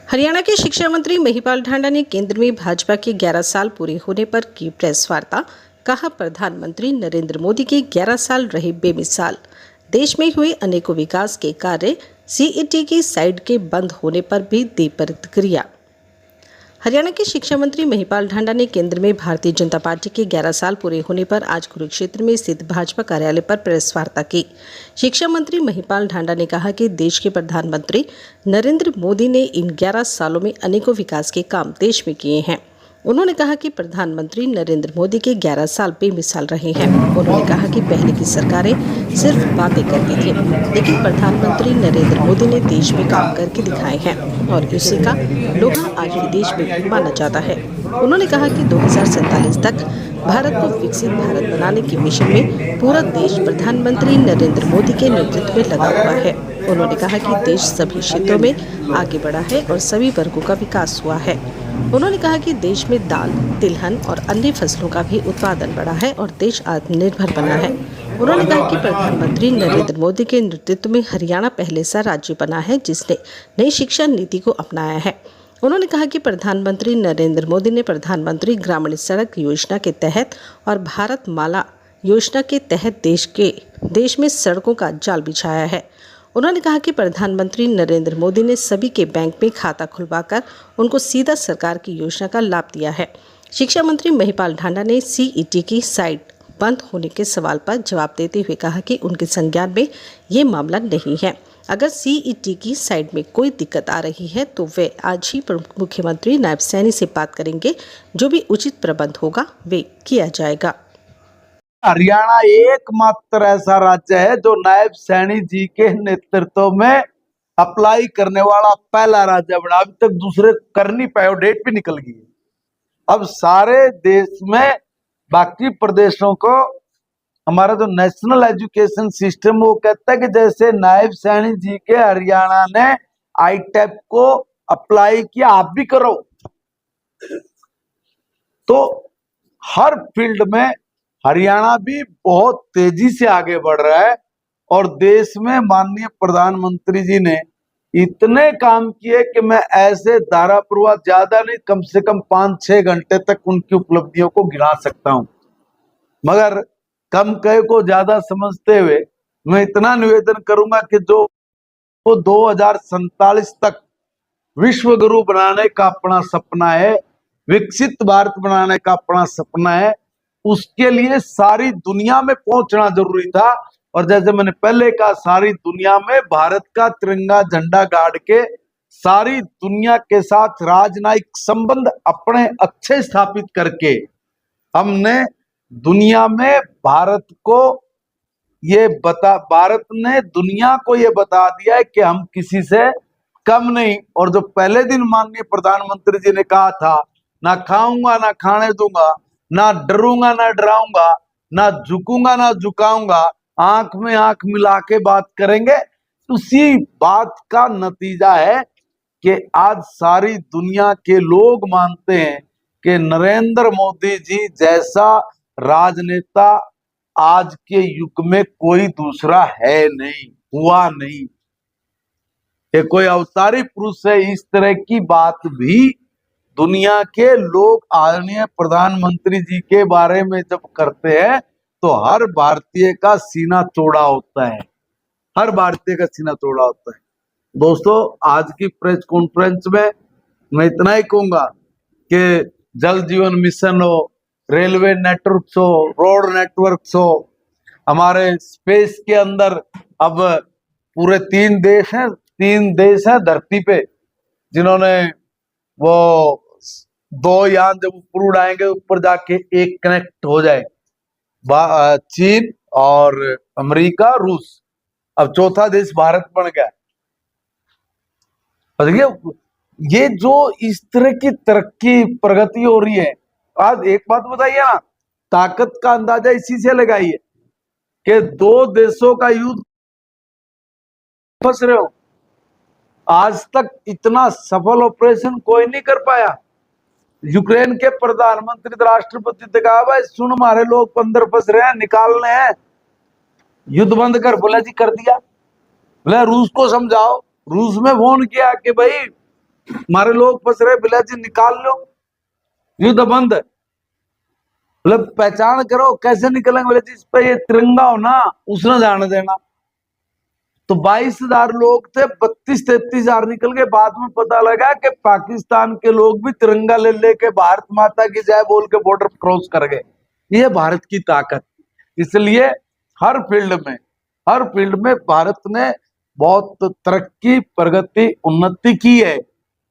हरियाणा के शिक्षा मंत्री महिपाल ढांडा ने केंद्र में भाजपा के 11 साल पूरे होने पर की प्रेस वार्ता। कहा, प्रधानमंत्री नरेंद्र मोदी के 11 साल रहे बेमिसाल। देश में हुए अनेकों विकास के कार्य, सीईटी की साइट के बंद होने पर भी दी प्रतिक्रिया। हरियाणा के शिक्षा मंत्री महिपाल ढांडा ने केंद्र में भारतीय जनता पार्टी के 11 साल पूरे होने पर आज कुरुक्षेत्र में स्थित भाजपा कार्यालय पर प्रेस वार्ता की। शिक्षा मंत्री महिपाल ढांडा ने कहा कि देश के प्रधानमंत्री नरेंद्र मोदी ने इन 11 सालों में अनेकों विकास के काम देश में किए हैं। उन्होंने कहा कि प्रधानमंत्री नरेंद्र मोदी के 11 साल बेमिसाल रहे हैं। उन्होंने कहा कि पहले की सरकारें सिर्फ बातें करती थीं, लेकिन प्रधानमंत्री नरेंद्र मोदी ने देश में काम करके दिखाए हैं और इसी का लोहा आज भी देश में माना जाता है। उन्होंने कहा कि 2047 तक भारत को विकसित भारत बनाने के मिशन में पूरा देश प्रधानमंत्री नरेंद्र मोदी के नेतृत्व में लगा हुआ है। उन्होंने कहा कि देश सभी क्षेत्रों में आगे बढ़ा है और सभी वर्गों का विकास हुआ है। उन्होंने कहा कि देश में दाल, तिलहन और अन्य फसलों का भी उत्पादन बढ़ा है और देश आत्मनिर्भर बना है। उन्होंने कहा कि प्रधानमंत्री नरेंद्र मोदी के नेतृत्व में हरियाणा पहले सा राज्य बना है जिसने नई शिक्षा नीति को अपनाया है। उन्होंने कहा कि प्रधानमंत्री नरेंद्र मोदी ने प्रधानमंत्री ग्रामीण सड़क योजना के तहत और भारत माला योजना के तहत देश में सड़कों का जाल बिछाया है। उन्होंने कहा कि प्रधानमंत्री नरेंद्र मोदी ने सभी के बैंक में खाता खुलवाकर उनको सीधा सरकार की योजना का लाभ दिया है। शिक्षा मंत्री महिपाल ढांडा ने सीईटी की साइट बंद होने के सवाल पर जवाब देते हुए कहा कि उनके संज्ञान में ये मामला नहीं है। अगर सीईटी की साइट में कोई दिक्कत आ रही है तो वे आज ही मुख्यमंत्री नायब सैनी से बात करेंगे। जो भी उचित प्रबंध होगा वे किया जाएगा। हरियाणा एकमात्र ऐसा राज्य है जो नायब सैनी जी के नेतृत्व में अप्लाई करने वाला पहला राज्य बना। अभी तक दूसरे कर नहीं पाए, डेट भी निकल गई। अब सारे देश में बाकी प्रदेशों को हमारा जो नेशनल एजुकेशन सिस्टम वो कहता है कि जैसे नायब सैनी जी के हरियाणा ने आईटेप को अप्लाई किया, आप भी करो। तो हर फील्ड में हरियाणा भी बहुत तेजी से आगे बढ़ रहा है और देश में माननीय प्रधानमंत्री जी ने इतने काम किए कि मैं ऐसे धाराप्रवाह ज्यादा नहीं, कम से कम 5-6 घंटे तक उनकी उपलब्धियों को गिना सकता हूं। मगर कम कहे को ज्यादा समझते हुए मैं इतना निवेदन करूंगा कि जो 2047 तक विश्व गुरु बनाने का अपना सपना है, विकसित भारत बनाने का अपना सपना है, उसके लिए सारी दुनिया में पहुंचना जरूरी था। और जैसे मैंने पहले कहा, सारी दुनिया में भारत का तिरंगा झंडा गाड़ के सारी दुनिया के साथ राजनयिक संबंध अपने अच्छे स्थापित करके हमने दुनिया में भारत ने दुनिया को ये बता दिया है कि हम किसी से कम नहीं। और जो पहले दिन माननीय प्रधानमंत्री जी ने कहा था, ना खाऊंगा ना खाने दूंगा, ना डरूंगा ना डराऊंगा, ना झुकूंगा ना झुकाऊंगा, आंख में आंख मिला के बात करेंगे, उसी बात का नतीजा है कि आज सारी दुनिया के लोग मानते हैं कि नरेंद्र मोदी जी जैसा राजनेता आज के युग में कोई दूसरा है नहीं, हुआ नहीं। ये कोई अवतारी पुरुष है। इस तरह की बात भी दुनिया के लोग आदरणीय प्रधानमंत्री जी के बारे में जब करते हैं तो हर भारतीय का सीना चौड़ा होता है, हर भारतीय का सीना चौड़ा होता है। दोस्तों, आज की प्रेस कॉन्फ्रेंस में मैं इतना ही कहूंगा कि जल जीवन मिशन हो, रेलवे नेटवर्क हो, रोड नेटवर्क हो, हमारे स्पेस के अंदर अब पूरे 3 देश हैं धरती पे जिन्होंने वो 2 यान जब ऊपर उड़ाएंगे ऊपर जाके एक कनेक्ट हो जाए, चीन और अमेरिका, रूस। अब चौथा देश भारत बन गया। देखिए, ये जो इस तरह की तरक्की प्रगति हो रही है, आज एक बात बताइए ना, ताकत का अंदाजा इसी से लगाइए कि 2 देशों का युद्ध फंस रहे हो। आज तक इतना सफल ऑपरेशन कोई नहीं कर पाया। यूक्रेन के प्रधानमंत्री राष्ट्रपति ने कहा, भाई सुन, हमारे लोग अंदर फंस रहे हैं, निकालने हैं, युद्ध बंद कर। बोला जी कर दिया। बोला रूस को समझाओ। रूस में फोन किया कि भाई हमारे लोग फंस रहे, बिला जी निकाल लो, युद्ध बंद है। मतलब पहचान करो कैसे निकलेंगे, बोले जिस पे ये तिरंगा हो ना उसने जाने देना। तो 22,000 लोग थे, 32-33,000 निकल गए। बाद में पता लगा कि पाकिस्तान के लोग भी तिरंगा ले लेके भारत माता की जय बोल के बॉर्डर क्रॉस कर गए। ये भारत की ताकत। इसलिए हर फील्ड में भारत ने बहुत तरक्की, प्रगति, उन्नति की है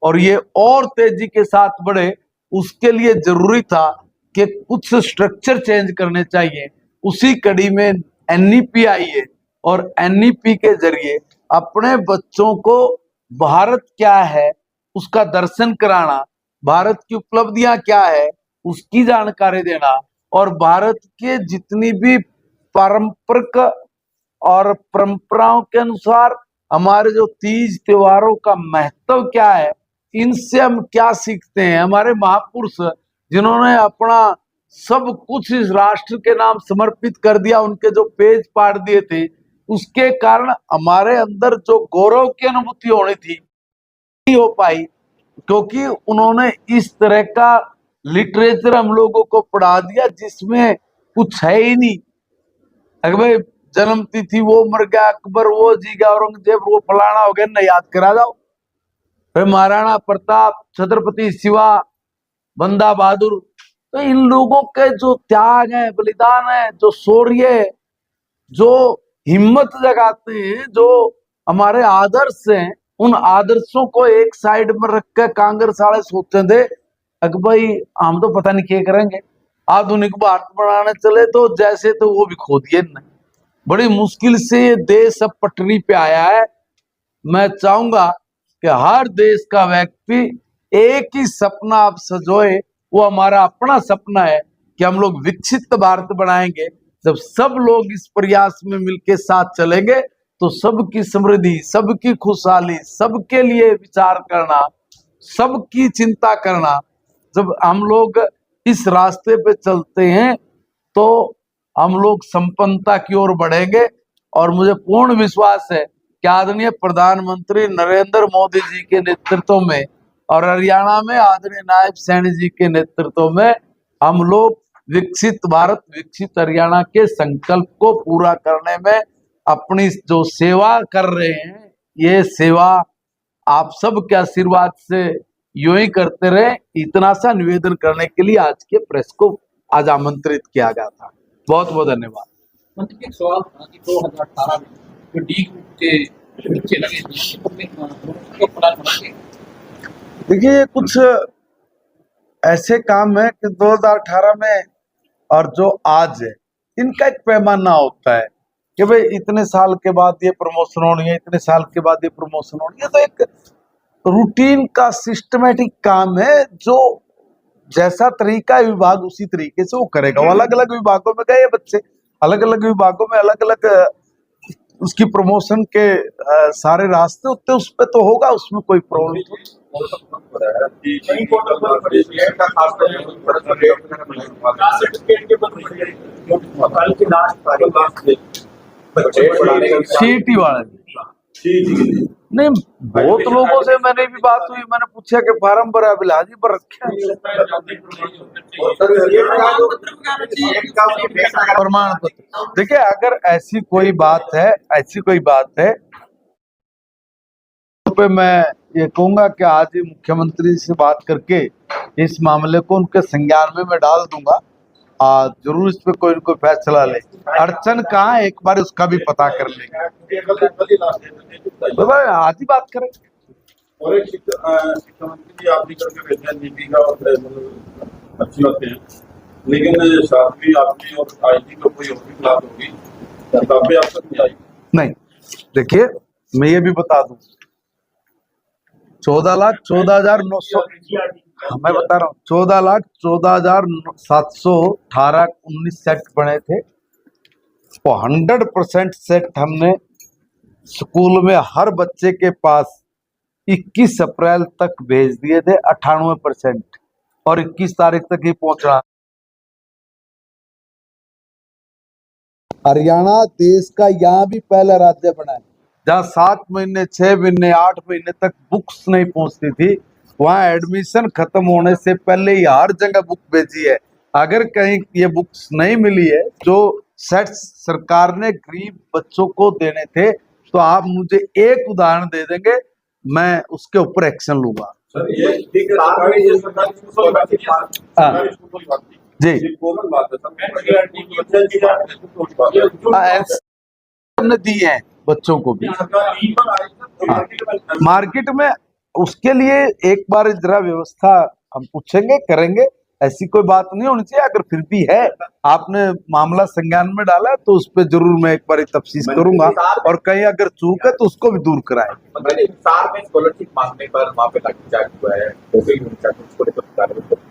और ये और तेजी के साथ बढ़े। उसके लिए जरूरी था कि कुछ स्ट्रक्चर चेंज करने चाहिए। उसी कड़ी में एनईपी आई है और एनईपी के जरिए अपने बच्चों को भारत क्या है उसका दर्शन कराना, भारत की उपलब्धियां क्या है उसकी जानकारी देना और भारत के जितनी भी पारंपरिक और परंपराओं के अनुसार हमारे जो तीज त्योहारों का महत्व क्या है, इनसे हम क्या सीखते हैं। हमारे महापुरुष जिन्होंने अपना सब कुछ इस राष्ट्र के नाम समर्पित कर दिया, उनके जो पेज पाड़ दिए थे, उसके कारण हमारे अंदर जो गौरव की अनुभूति होनी थी नहीं हो पाई, क्योंकि उन्होंने इस तरह का लिटरेचर हम लोगों को पढ़ा दिया जिसमें कुछ है ही नहीं। अगर भाई जन्म तिथि वो मर गया, अकबर वो जी गया, औरंगजेब वो फलाना हो गया, न याद करा जाओ। फिर महाराणा प्रताप, छत्रपति शिवा, बंदा बहादुर, तो इन लोगों के जो त्याग है, बलिदान है, जो शौर्य है, जो हिम्मत जगाते हैं, जो हमारे आदर्श हैं, उन आदर्शों को एक साइड में रख के कांग्रेस वाले सोचते थे कि भाई हम तो पता नहीं क्या करेंगे, आधुनिक भारत बनाने चले तो जैसे तो वो भी खो दिए। बड़ी मुश्किल से ये देश अब पटरी पे आया है। मैं चाहूंगा कि हर देश का व्यक्ति एक ही सपना आप सजोए, वो हमारा अपना सपना है कि हम लोग विकसित भारत बनाएंगे। जब सब लोग इस प्रयास में मिलके साथ चलेंगे तो सबकी समृद्धि, सबकी खुशहाली, सबके लिए विचार करना, सबकी चिंता करना, जब हम लोग इस रास्ते पे चलते हैं तो हम लोग संपन्नता की ओर बढ़ेंगे। और मुझे पूर्ण विश्वास है कि आदरणीय प्रधानमंत्री नरेंद्र मोदी जी के नेतृत्व में और हरियाणा में आदरणीय नायब सैनी जी के नेतृत्व में हम लोग विकसित भारत, विकसित हरियाणा के संकल्प को पूरा करने में अपनी जो सेवा कर रहे हैं, ये सेवा आप सब के आशीर्वाद से यूं ही करते रहे। इतना सा निवेदन करने के लिए आज के प्रेस को आज आमंत्रित किया गया था। बहुत बहुत धन्यवाद। मंत्री एक सवाल था कि 2018 में जो डी ग्रुप के बच्चे लगे थे प्रधानमंत्री, देखिए कुछ ऐसे काम है कि 2018 में और जो आज है इनका एक पैमाना होता है कि भाई इतने साल के बाद ये प्रमोशन होनी है, इतने साल के बाद ये प्रमोशन होनी है। तो एक रूटीन का सिस्टमेटिक काम है, जो जैसा तरीका विभाग उसी तरीके से वो करेगा। वो अलग अलग विभागों में गए बच्चे, अलग अलग विभागों में अलग अलग उसकी प्रमोशन के सारे रास्ते होते, उस पे तो होगा, उसमें कोई प्रॉब्लम सीटी वाले नहीं। बहुत लोगों से मैंने भी बात हुई, मैंने पूछा कि फार्म भरा, बिलाजी पर रखे प्रमाण पत्र। देखिए अगर ऐसी कोई बात है तो पे मैं ये कहूंगा कि आज ही मुख्यमंत्री से बात करके इस मामले को उनके संज्ञान में मैं डाल दूंगा। जरूर इस पे कोई न कोई फैसला ले। अड़चन कहाँ है एक बार उसका भी पता कर लेंगे, तो आज ही बात करें। और एक शिक्षा मंत्री जी आप भी करके भेजना नीति का अच्छी बात है, लेकिन साथ भी आपकी और आईटी को कोई और भी क्लास होगी तब भी आप तक नहीं आई। नहीं देखिए मैं ये भी बता दूं, 14,14,900 मैं बता रहा हूँ 14,14,718 सेट बने थे। वो 100% सेट हमने स्कूल में हर बच्चे के पास 21 अप्रैल तक भेज दिए थे, 98%, और 21 तारीख तक ही पहुंचा। हरियाणा देश का यहाँ भी पहला राज्य बना है जहाँ 7 महीने, 6 महीने, 8 महीने तक बुक्स नहीं पहुंचती थी। वहाँ एडमिशन खत्म होने से पहले ही हर जगह बुक भेजी है। अगर कहीं ये बुक्स नहीं मिली है जो सेट्स सरकार ने गरीब बच्चों को देने थे, तो आप मुझे एक उदाहरण दे देंगे, मैं उसके ऊपर एक्शन लूंगा। सर ये ठीक है, सरकारी ये सरकारी स्कूल की बात नहीं, सरकारी स्कूल की बात नहीं जी। ये कॉमन बात है सर, एनसीईआरटी की बच्चे की बात है, ऐसे हमने दी है बच्चों को भी सरकार ई पर आई तो मार्केट में मार्केट में। उसके लिए एक बार जरा व्यवस्था हम पूछेंगे, करेंगे। ऐसी कोई बात नहीं होनी चाहिए। अगर फिर भी है, आपने मामला संज्ञान में डाला, तो उस पर जरूर मैं एक बार तफ्तीश करूंगा, और कहीं अगर चूक है तो उसको भी दूर कराएंगे। मैंने हिसार में स्कॉलरशिप मांगने पर वहाँ पे लाठीचार्ज हुआ है, जैसे ही उसको लेकर कार्रवाई करें।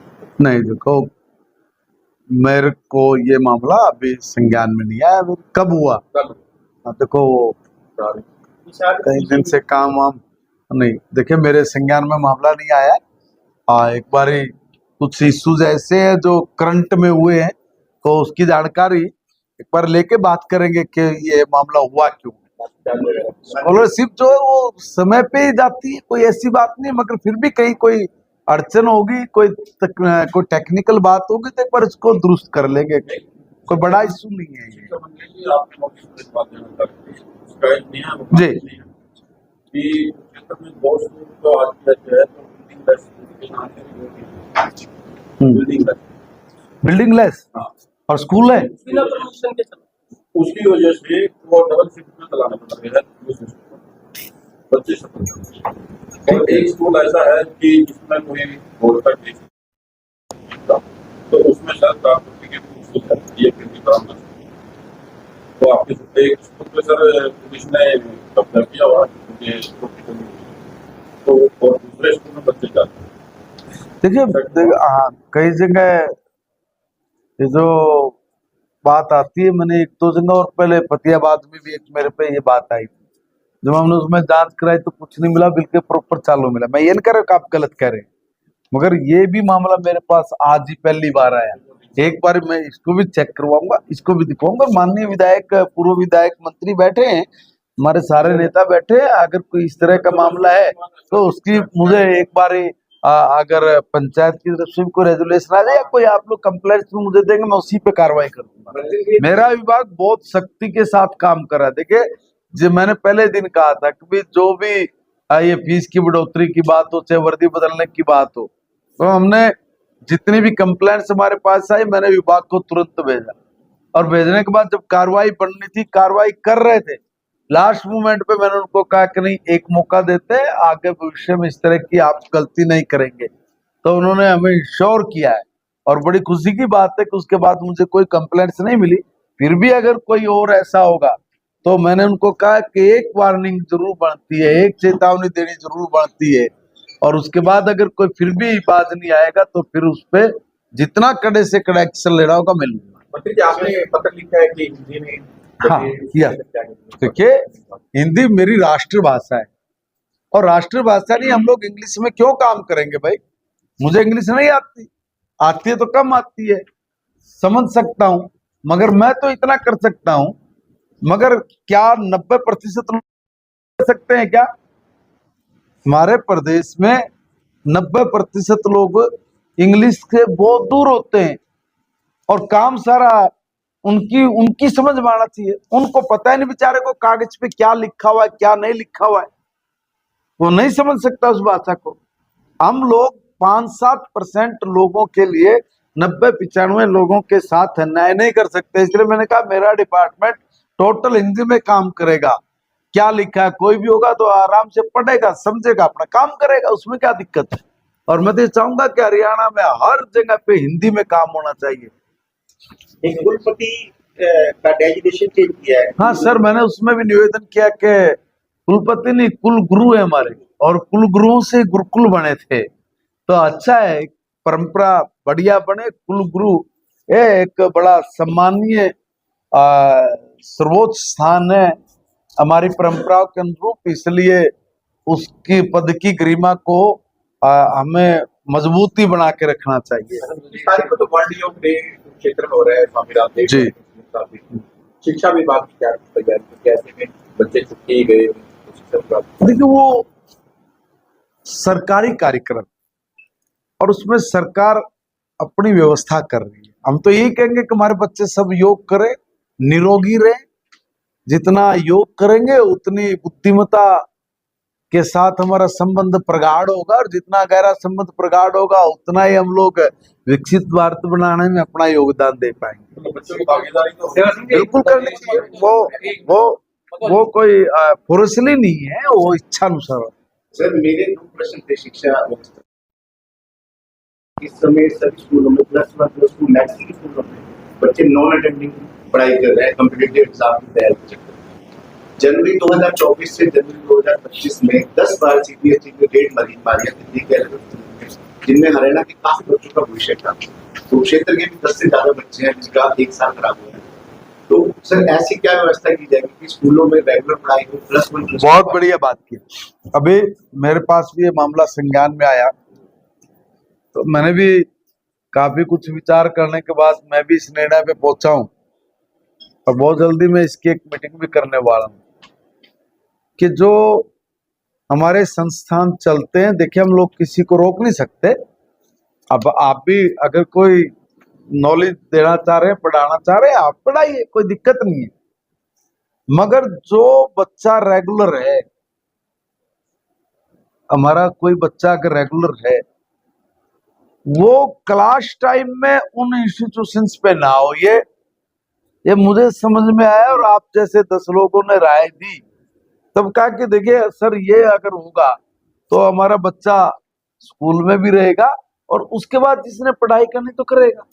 नहीं, देखो, मेरे को ये मामला अभी संज्ञान में नहीं आया। अभी कब हुआ? देखो, कई दिन से काम वाम नहीं, देखिए मेरे संज्ञान में मामला नहीं आया। एक बार कुछ इश्यूज ऐसे हैं जो करंट में हुए हैं, तो उसकी जानकारी एक बार लेके बात करेंगे कि ये मामला हुआ क्यों। स्कॉलरशिप जो है वो समय पे ही जाती है, कोई ऐसी बात नहीं, मगर फिर भी कहीं कोई अड़चन होगी, कोई टेक्निकल बात होगी, तो एक बार इसको दुरुस्त कर लेंगे। कोई बड़ा इशू नहीं है ये। आपने नोटिस में इस बात देना चाहते हैं, उसका एक नियम जी। कि क्षेत्र में बहुत स्कूल तो आज जो है तो बिल्डिंग लेस हाँ, और स्कूल है। उसकी वजह से वो डबल शिफ्ट में चलाना पड़ रहा है 25 और एक स्कूल ऐसा है कि जिसमें कोई बोर्ड का केस तो उसमें सरकार ये तो आपके एक स्कूल पे सर पुलिस ने कब्जा किया हुआ तो और दूसरे स्कूल में बच्चे जाते हैं। देखिए, हाँ, कई जगह ये जो बात आती है, मैंने एक दो जगह और पहले फतेहाबाद में भी एक मेरे पे ये बात आई थी। जब हमने उसमें जांच कराई तो कुछ नहीं मिला, बिल्कुल प्रॉपर चालू मिला। मैं ये नहीं कह रहा कि आप गलत कह रहे हैं, मगर ये भी मामला मेरे पास आज ही पहली बार आया। एक बार मैं इसको भी चेक करवाऊंगा, इसको भी दिखाऊंगा। माननीय विधायक, पूर्व विधायक, मंत्री बैठे हैं, हमारे सारे नेता बैठे हैं। अगर कोई इस तरह का मामला है तो उसकी मुझे एक बार अगर पंचायत की तरफ से भी कोई रेजुलेशन आ जाए या कोई आप लोग कंप्लेंट मुझे देंगे, मैं उसी पे कार्रवाई कर दूंगा। मेरा विभाग बहुत सख्ती के साथ काम कर रहा है। देखिए, जो मैंने पहले दिन कहा था कि जो भी ये फीस की बढ़ोतरी की बात हो, चाहे वर्दी बदलने की बात हो, तो हमने जितनी भी कंप्लेंट्स हमारे पास आई, मैंने विभाग को तुरंत भेजा, और भेजने के बाद जब कार्रवाई बननी थी, कार्रवाई कर रहे थे, लास्ट मोमेंट पे मैंने उनको कहा कि नहीं, एक मौका देते हैं, आगे भविष्य में इस तरह की आप गलती नहीं करेंगे। तो उन्होंने हमें इंश्योर किया है, और बड़ी खुशी की बात है कि उसके बाद मुझे कोई कंप्लेंट्स नहीं मिली। फिर भी अगर कोई और ऐसा होगा तो मैंने उनको कहा कि एक वार्निंग जरूर बनती है, एक चेतावनी देनी जरूर बनती है, और उसके बाद अगर कोई फिर भी बाज नहीं आएगा तो फिर उस पर जितना कड़े से कड़ा एक्शन लेना होगा मैं लूंगा। मंत्री जी, आपने पत्र लिखा है कि हिंदी में हाँ, किया। देखिए, हिंदी मेरी राष्ट्रभाषा है, और राष्ट्रभाषा नहीं, हम लोग इंग्लिश में क्यों काम करेंगे भाई? मुझे इंग्लिश नहीं आती, आती है तो कम आती है, समझ सकता हूं, मगर मैं तो इतना कर सकता हूं। मगर क्या 90% लोग कर सकते हैं क्या? हमारे प्रदेश में 90% लोग इंग्लिश से बहुत दूर होते हैं, और काम सारा उनकी समझ में आना चाहिए। उनको पता ही नहीं बेचारे को कागज पे क्या लिखा हुआ है, क्या नहीं लिखा हुआ है, वो नहीं समझ सकता उस भाषा को। हम लोग 5-7% लोगों के लिए 90-95 लोगों के साथ अन्याय नहीं कर सकते। इसलिए मैंने कहा मेरा डिपार्टमेंट टोटल हिंदी में काम करेगा। क्या लिखा है, कोई भी होगा तो आराम से पढ़ेगा, समझेगा, अपना काम करेगा, उसमें क्या दिक्कत है। और मैं तो चाहूंगा कि हरियाणा में हर जगह पे हिंदी में काम होना चाहिए। एक कुलपति का डेजिग्नेशन चेंज किया है। हाँ सर, मैंने उसमें भी निवेदन किया कि कुलपति नहीं, कुल गुरु है हमारे, और कुल गुरुओं से गुरुकुल बने थे, तो अच्छा है, परंपरा बढ़िया बने। कुल गुरु एक बड़ा सम्मानीय सर्वोच्च स्थान है हमारी परंपराओं के अनुरूप, इसलिए उसकी पद की गरिमा को हमें मजबूती बना के रखना चाहिए। इस तारीख को तो वर्ल्ड योग डे क्षेत्र में हो रहा है, स्वामी रामदेव जी। शिक्षा विभाग की क्या तैयारी, कैसे में बच्चे छुट्टी गए? देखिए, वो सरकारी कार्यक्रम, और उसमें सरकार अपनी व्यवस्था कर रही है। हम तो यही कहेंगे कि हमारे बच्चे सब योग करें, निरोगी रहे। जितना योग करेंगे उतनी बुद्धिमत्ता के साथ हमारा संबंध प्रगाढ़ होगा, और जितना गहरा संबंध प्रगाढ़ होगा उतना ही हम लोग विकसित भारत बनाने में अपना योगदान दे पाएंगे। तो बच्चों की भागीदारी तो बिल्कुल करनी चाहिए। वो कोई फोर्सली नहीं है, वो इच्छा अनुसार। सर मेरे 2 प्रश्न थे शिक्षा व्यवस्था। इस समय सभी स्कूलों में +1 +2 मैक्सिमम स्कूलों में बच्चे नॉन अटेंडिंग पढ़ाई कर रहे हैं, कॉम्पिटिटिव एग्जाम की तैयारी कर रहे हैं। जनवरी 2024 से जनवरी 2025 में 10 बार सीबीएसई ने रेड मारी दिल्ली के जिनमें हरियाणा के काफी बच्चों का भविष्य था। कुरुक्षेत्र के भी 10 से ज्यादा बच्चे हैं जिनका 1 साल खराब हुआ है। तो सर ऐसी क्या व्यवस्था की जाएगी कि स्कूलों में रेगुलर पढ़ाई हो +1 बहुत बढ़िया बात की। अभी मेरे पास भी ये मामला संज्ञान में आया, तो मैंने भी काफी कुछ विचार करने के बाद मैं भी इस निर्णय पे पहुंचा हूं, और बहुत जल्दी मैं इसकी एक मीटिंग भी करने वाला हूं कि जो हमारे संस्थान चलते हैं, देखिए हम लोग किसी को रोक नहीं सकते। अब आप भी अगर कोई नॉलेज देना चाह रहे हैं, पढ़ाना चाह रहे हैं, आप पढ़ाइए, कोई दिक्कत नहीं है। मगर जो बच्चा रेगुलर है, हमारा कोई बच्चा अगर रेगुलर है, वो क्लास टाइम में उन इंस्टीट्यूशंस पे ना हो। ये मुझे समझ में आया, और आप जैसे 10 लोगों ने राय दी, तब कहा कि देखिए सर ये अगर होगा तो हमारा बच्चा स्कूल में भी रहेगा, और उसके बाद जिसने पढ़ाई करनी तो करेगा।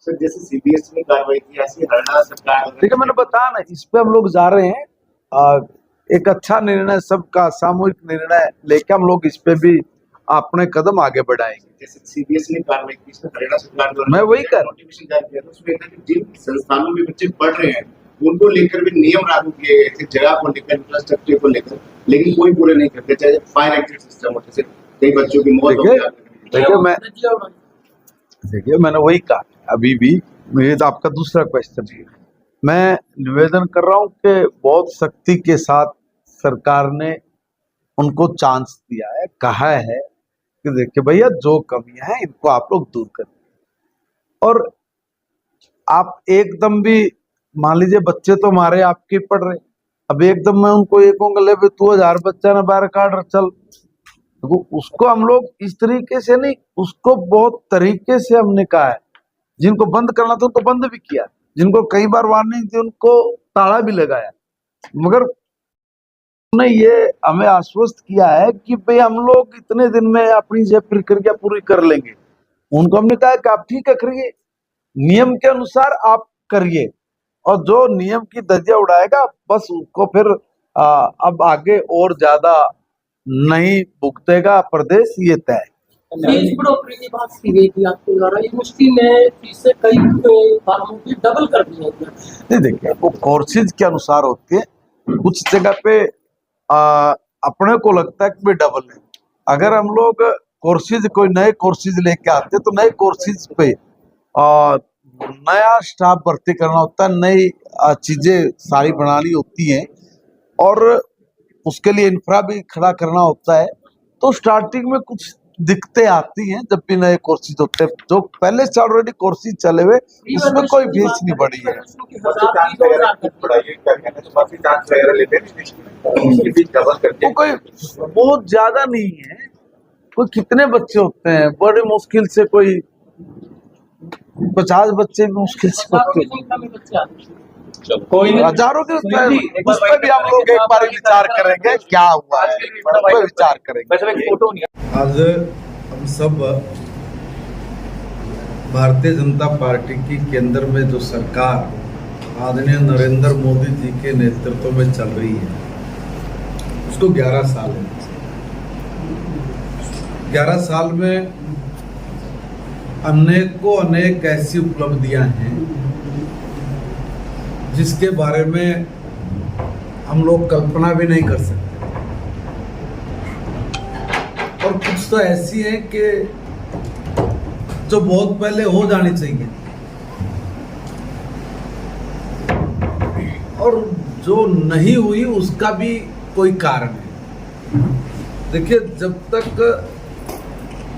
सर जैसे सीबीएसई ने कार्रवाई की ऐसी हरियाणा सरकार ठीक है, मैंने बताया ना, इस पे हम लोग जा रहे हैं। एक अच्छा निर्णय, सबका सामूहिक निर्णय लेके हम लोग इस पे भी अपने कदम आगे बढ़ाएंगे। जैसे सीबीएसई ने कार्रवाई की, इसमें हरियाणा सरकार द्वारा मैं वही कर नोटिफिकेशन जारी किया था, उसमें जिन संस्थानों में बच्चे पढ़ रहे हैं उनको लेकर भी नियम लागू किए गए थे, जगह को लेकर, इंफ्रास्ट्रक्चर को लेकर, लेकिन कोई पूरे नहीं करते, चाहे फायर एक्सिट सिस्टम हो, जैसे कई बच्चों की मौत हो गई। देखिए मैंने वही कहा, अभी भी ये तो आपका दूसरा क्वेश्चन है। मैं निवेदन कर रहा हूं कि बहुत सख्ती के साथ सरकार ने उनको चांस दिया है, कहा है कि देखिए भैया जो कमियां हैं इनको आप लोग दूर करें। और आप एकदम भी मान लीजिए बच्चे तो हमारे आपके पढ़ रहे, अब एकदम मैं उनको ये कहूंगा ले भाई तू 1000 बच्चा ना बाहर काट चल, तो उसको हम लोग इस तरीके से नहीं, उसको बहुत तरीके से हमने कहा है। जिनको बंद करना था तो बंद भी किया, जिनको कई बार वार्निंग थी उनको ताला भी लगाया, मगर उन्होंने ये हमें आश्वस्त किया है कि भाई हम लोग इतने दिन में अपनी ये प्रक्रिया पूरी कर लेंगे। उनको हमने कहा कि आप ठीक है करिए, नियम के अनुसार आप करिए, और जो नियम की धज्जियां उड़ाएगा बस उसको फिर अब आगे और ज्यादा नहीं भुगतेगा प्रदेश, ये तय। फीस बढ़ोतरी की बात की गई थी आपके द्वारा, यूनिवर्सिटी ने फीसें कई फार्मों की डबल कर दी है। नहीं देखिए, वो कोर्सेज के अनुसार होती है, कुछ जगह पे अपने को लगता है कि भाई डबल है। अगर हम लोग कोर्सेज, कोई नए कोर्सेज लेके आते तो नए कोर्सेज पे नया स्टाफ भर्ती करना होता है, नई चीजें सारी बनानी होती हैं, और उसके लिए इंफ्रा भी खड़ा करना होता है। तो स्टार्टिंग में कुछ दिक्कतें आती हैं जब भी नए कोर्सेज होते हैं। जो पहले से ऑलरेडी कोर्सेज चले हुए उसमें कोई फीस नहीं बढ़ी है। वो कोई बहुत ज्यादा नहीं है, कोई कितने बच्चे होते हैं, बड़े मुश्किल से कोई 50 बच्चे भी मुश्किल से होते हैं, कोई हजारों के उस पर भी हम लोग एक बार विचार करेंगे क्या हुआ है, उस पर विचार करेंगे। आज हम सब भारतीय जनता पार्टी की केंद्र में जो सरकार आदरणीय नरेंद्र मोदी जी के नेतृत्व में चल रही है, उसको 11 साल है। 11 साल में अनेक ऐसी उपलब्धियां हैं जिसके बारे में हम लोग कल्पना भी नहीं कर सकते, और कुछ तो ऐसी है कि जो बहुत पहले हो जानी चाहिए, और जो नहीं हुई उसका भी कोई कारण है। देखिए, जब तक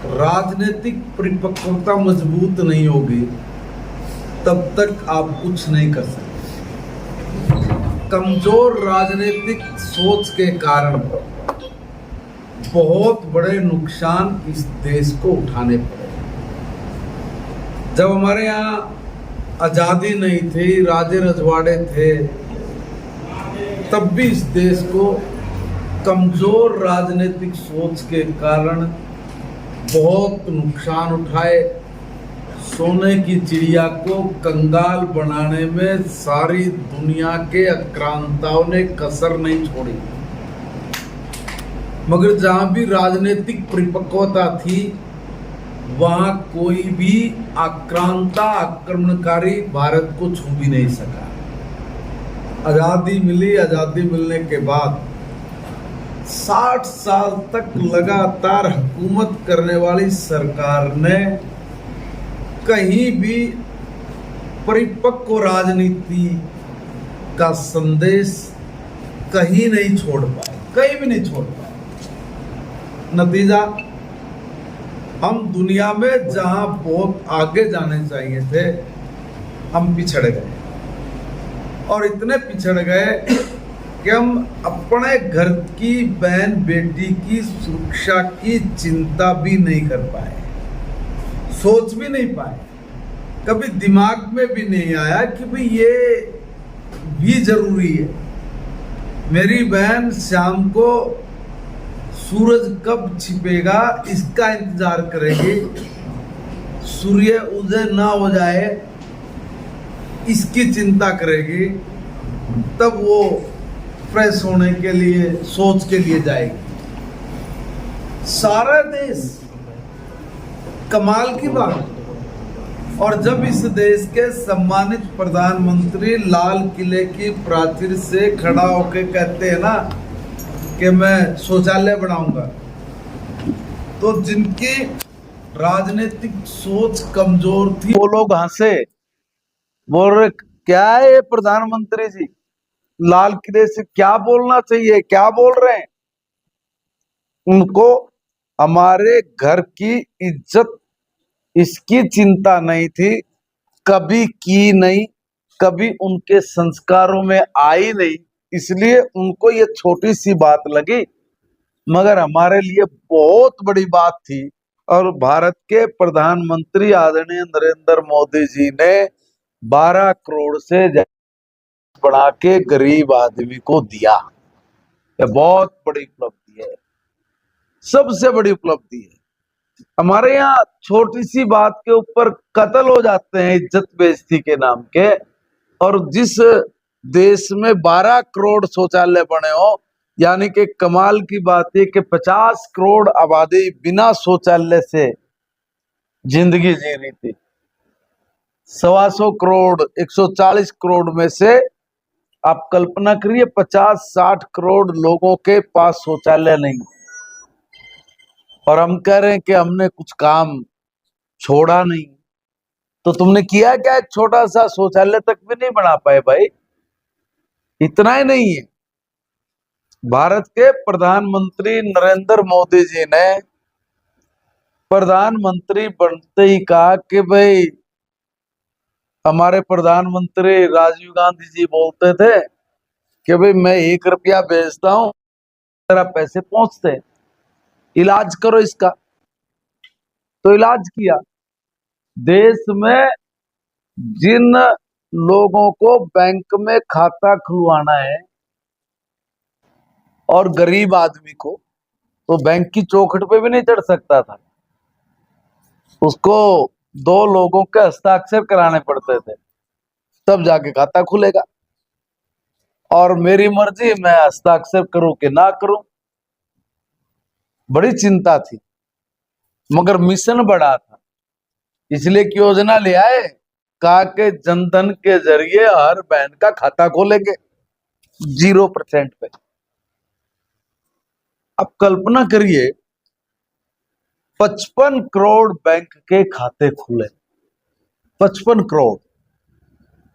राजनीतिक परिपक्वता मजबूत नहीं होगी तब तक आप कुछ नहीं कर सकते। कमजोर राजनीतिक सोच के कारण बहुत बड़े नुकसान इस देश को उठाने पड़े। जब हमारे यहाँ आजादी नहीं थी, राजे रजवाड़े थे, तब भी इस देश को कमजोर राजनीतिक सोच के कारण बहुत नुकसान उठाए। सोने की चिड़िया को कंगाल बनाने में सारी दुनिया के आक्रांताओं ने कसर नहीं छोड़ी। मगर जहां भी राजनीतिक परिपक्वता थी वहां कोई भी आक्रांता आक्रमणकारी भारत को छू भी नहीं सका। आजादी मिली, आजादी मिलने के बाद 60 साल तक लगातार हुकूमत करने वाली सरकार ने कहीं भी परिपक्व राजनीति का संदेश कहीं नहीं छोड़ पाए, कहीं भी नहीं छोड़ पाए। नतीजा, हम दुनिया में जहां बहुत आगे जाने चाहिए थे हम पिछड़ गए, और इतने पिछड़ गए कि हम अपने घर की बहन बेटी की सुरक्षा की चिंता भी नहीं कर पाए, सोच भी नहीं पाए। कभी दिमाग में भी नहीं आया कि भाई ये भी जरूरी है। मेरी बहन शाम को सूरज कब छिपेगा इसका इंतजार करेगी, सूर्य उदय ना हो जाए इसकी चिंता करेगी, तब वो फ्रेश होने के लिए, सोच के लिए जाएगी। सारा देश, कमाल की बात। और जब इस देश के सम्मानित प्रधानमंत्री लाल किले की प्राचीर से खड़ा होकर कहते हैं ना कि मैं शौचालय बनाऊंगा, तो जिनकी राजनीतिक सोच कमजोर थी वो लोग हंसे, बोल रहे क्या है ये प्रधानमंत्री जी, लाल किले से क्या बोलना चाहिए, क्या बोल रहे हैं। उनको हमारे घर की इज्जत इसकी चिंता नहीं थी, कभी की नहीं, कभी उनके संस्कारों में आई नहीं, इसलिए उनको ये छोटी सी बात लगी, मगर हमारे लिए बहुत बड़ी बात थी। और भारत के प्रधानमंत्री आदरणीय नरेंद्र मोदी जी ने 12 करोड़ से बढ़ा के गरीब आदमी को दिया। ये बहुत बड़ी उपलब्धि है, सबसे बड़ी उपलब्धि है। हमारे यहाँ छोटी सी बात के ऊपर कत्ल हो जाते हैं इज्जत बेइज्जती के नाम के, और जिस देश में 12 करोड़ शौचालय बने हो, यानी कि कमाल की बात है कि 50 करोड़ आबादी बिना शौचालय से जिंदगी जी रही थी। 125 करोड़ 140 करोड़ में से आप कल्पना करिए 50-60 करोड़ लोगों के पास शौचालय नहीं, और हम कह रहे हैं कि हमने कुछ काम छोड़ा नहीं। तो तुमने किया क्या? एक छोटा सा शौचालय तक भी नहीं बना पाए भाई। इतना ही नहीं है, भारत के प्रधानमंत्री नरेंद्र मोदी जी ने प्रधानमंत्री बनते ही कहा कि भाई, हमारे प्रधानमंत्री राजीव गांधी जी बोलते थे कि भाई मैं 1 रुपया भेजता हूं, तेरा पैसे पहुंचते, इलाज करो इसका। तो इलाज किया। देश में जिन लोगों को बैंक में खाता खुलवाना है और गरीब आदमी को, तो बैंक की चौखट पे भी नहीं चढ़ सकता था, उसको 2 लोगों के हस्ताक्षर कराने पड़ते थे, तब जाके खाता खुलेगा। और मेरी मर्जी, मैं हस्ताक्षर करूं कि ना करूं। बड़ी चिंता थी, मगर मिशन बड़ा था, इसलिए एक योजना ले आए, कहा कि जनधन के जरिए हर बहन का खाता खोलेंगे 0% पे। अब कल्पना करिए 55 करोड़ बैंक के खाते खुले, 55 करोड़।